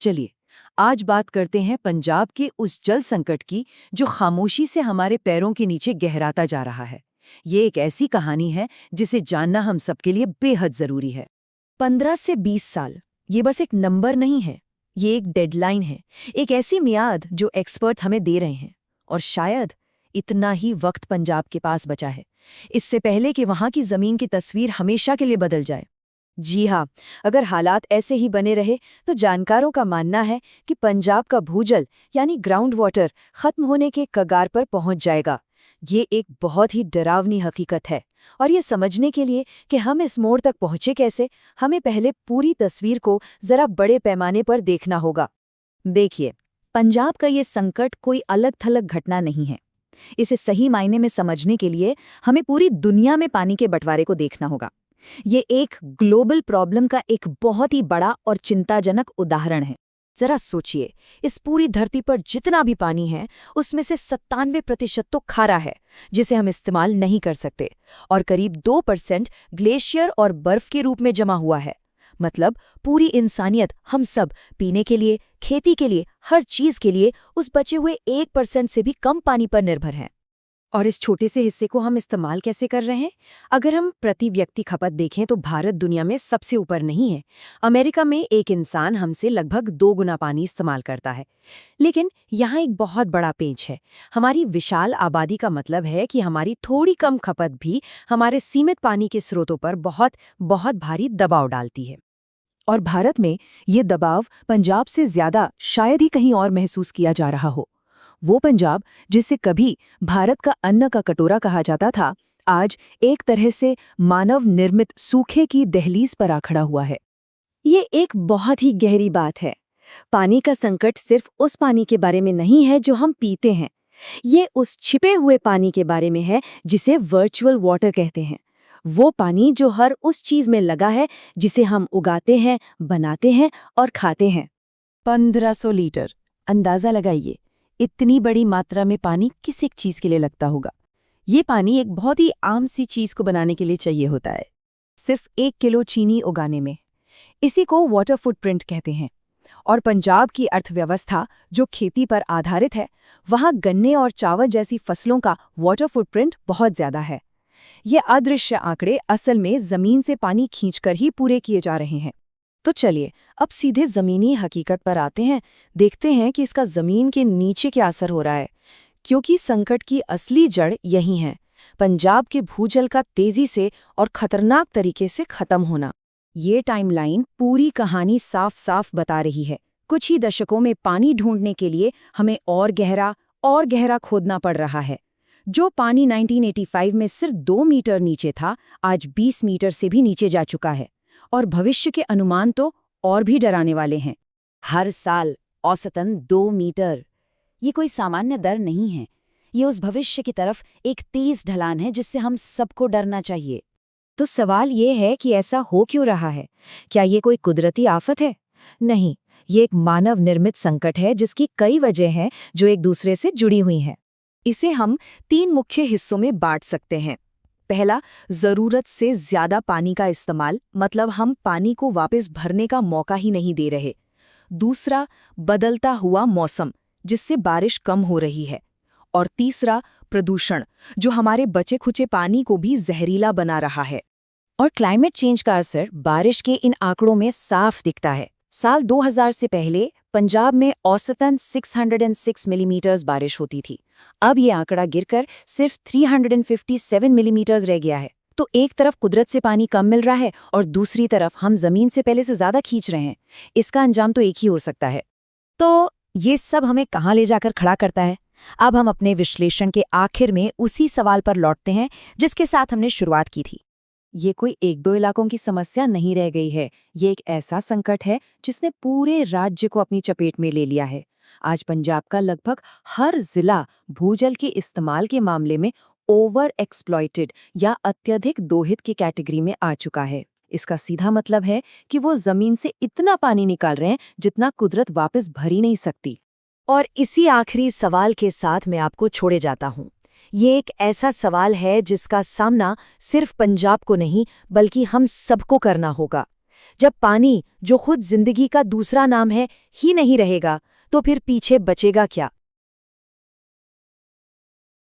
चलिए आज बात करते हैं पंजाब के उस जल संकट की जो खामोशी से हमारे पैरों के नीचे गहराता जा रहा है। ये एक ऐसी कहानी है जिसे जानना हम सबके लिए बेहद जरूरी है। 15 से 20 साल, ये बस एक नंबर नहीं है, ये एक डेडलाइन है, एक ऐसी मियाद जो एक्सपर्ट्स हमें दे रहे हैं। और शायद इतना ही वक्त पंजाब के पास बचा है, इससे पहले कि वहां की जमीन की तस्वीर हमेशा के लिए बदल जाए। जी हाँ, अगर हालात ऐसे ही बने रहे तो जानकारों का मानना है कि पंजाब का भूजल यानी ग्राउंड वाटर खत्म होने के कगार पर पहुंच जाएगा। ये एक बहुत ही डरावनी हकीकत है, और ये समझने के लिए कि हम इस मोड़ तक पहुंचे कैसे, हमें पहले पूरी तस्वीर को जरा बड़े पैमाने पर देखना होगा। देखिए, पंजाब का ये संकट कोई अलग-थलग घटना नहीं है। इसे सही मायने में समझने के लिए हमें पूरी दुनिया में पानी के बंटवारे को देखना होगा। ये एक ग्लोबल प्रॉब्लम का एक बहुत ही बड़ा और चिंताजनक उदाहरण है। जरा सोचिए, इस पूरी धरती पर जितना भी पानी है उसमें से 97% तो खारा है, जिसे हम इस्तेमाल नहीं कर सकते, और करीब 2% ग्लेशियर और बर्फ के रूप में जमा हुआ है। मतलब पूरी इंसानियत, हम सब, पीने के लिए, खेती के लिए, हर चीज के लिए उस बचे हुए 1% से भी कम पानी पर निर्भर हैं। और इस छोटे से हिस्से को हम इस्तेमाल कैसे कर रहे हैं? अगर हम प्रति व्यक्ति खपत देखें तो भारत दुनिया में सबसे ऊपर नहीं है। अमेरिका में एक इंसान हमसे लगभग 2 गुना पानी इस्तेमाल करता है। लेकिन यहाँ एक बहुत बड़ा पेंच है। हमारी विशाल आबादी का मतलब है कि हमारी थोड़ी कम खपत भी हमारे सीमित पानी के स्रोतों पर बहुत बहुत भारी दबाव डालती है। और भारत में ये दबाव पंजाब से ज्यादा शायद ही कहीं और महसूस किया जा रहा हो। वो पंजाब जिसे कभी भारत का अन्न का कटोरा कहा जाता था, आज एक तरह से मानव निर्मित सूखे की दहलीज पर आ खड़ा हुआ है। ये एक बहुत ही गहरी बात है। पानी का संकट सिर्फ उस पानी के बारे में नहीं है जो हम पीते हैं। ये उस छिपे हुए पानी के बारे में है जिसे वर्चुअल वाटर कहते हैं। वो पानी जो हर उस चीज में लगा है जिसे हम उगाते हैं, बनाते हैं और खाते हैं। 1500 लीटर, अंदाजा लगाइए, इतनी बड़ी मात्रा में पानी किस एक चीज के लिए लगता होगा। ये पानी एक बहुत ही आम सी चीज को बनाने के लिए चाहिए होता है, सिर्फ 1 किलो चीनी उगाने में। इसी को वाटर फुटप्रिंट कहते हैं। और पंजाब की अर्थव्यवस्था जो खेती पर आधारित है, वहाँ गन्ने और चावल जैसी फसलों का वाटर फुटप्रिंट बहुत ज्यादा है। ये अदृश्य आंकड़े असल में जमीन से पानी खींचकर ही पूरे किए जा रहे हैं। तो चलिए अब सीधे जमीनी हकीकत पर आते हैं, देखते हैं कि इसका जमीन के नीचे क्या असर हो रहा है, क्योंकि संकट की असली जड़ यही है, पंजाब के भूजल का तेजी से और खतरनाक तरीके से खत्म होना। ये टाइमलाइन पूरी कहानी साफ साफ बता रही है। कुछ ही दशकों में पानी ढूंढने के लिए हमें और गहरा खोदना पड़ रहा है। जो पानी 1985 में सिर्फ 2 मीटर नीचे था, आज 20 मीटर से भी नीचे जा चुका है। और भविष्य के अनुमान तो और भी डराने वाले हैं। हर साल औसतन 2 मीटर। ये कोई सामान्य दर नहीं है। ये उस भविष्य की तरफ एक तेज ढलान है जिससे हम सबको डरना चाहिए। तो सवाल ये है कि ऐसा हो क्यों रहा है? क्या ये कोई कुदरती आफत है? नहीं, ये एक मानव निर्मित संकट है जिसकी कई वजह हैं जो एक दूसरे से जुड़ी हुई हैं। इसे हम 3 मुख्य हिस्सों में बांट सकते हैं। पहला, जरूरत से ज्यादा पानी का इस्तेमाल, मतलब हम पानी को वापस भरने का मौका ही नहीं दे रहे। दूसरा, बदलता हुआ मौसम, जिससे बारिश कम हो रही है। और तीसरा, प्रदूषण, जो हमारे बचे खुचे पानी को भी जहरीला बना रहा है। और क्लाइमेट चेंज का असर बारिश के इन आंकड़ों में साफ दिखता है। साल 2000 से पहले पंजाब में औसतन 606 मिलीमीटर बारिश होती थी। अब ये आंकड़ा गिरकर सिर्फ 357 मिलीमीटर रह गया है। तो एक तरफ कुदरत से पानी कम मिल रहा है और दूसरी तरफ हम जमीन से पहले से ज्यादा खींच रहे हैं। इसका अंजाम तो एक ही हो सकता है। तो ये सब हमें कहाँ ले जाकर खड़ा करता है? अब हम अपने विश्लेषण के आखिर में उसी सवाल पर लौटते हैं जिसके साथ हमने शुरुआत की थी। ये कोई 1-2 इलाकों की समस्या नहीं रह गई है। ये एक ऐसा संकट है जिसने पूरे राज्य को अपनी चपेट में ले लिया है। आज पंजाब का लगभग हर जिला भूजल के इस्तेमाल के मामले में ओवर एक्सप्लॉइटेड या अत्यधिक दोहित की कैटेगरी में आ चुका है। इसका सीधा मतलब है कि वो जमीन से इतना पानी निकाल रहे हैं जितना कुदरत वापस भर ही नहीं सकती। और इसी आखिरी सवाल के साथ मैं आपको छोड़े जाता हूँ। ये एक ऐसा सवाल है जिसका सामना सिर्फ पंजाब को नहीं बल्कि हम सबको करना होगा। जब पानी, जो खुद जिंदगी का दूसरा नाम है, ही नहीं रहेगा, तो फिर पीछे बचेगा क्या?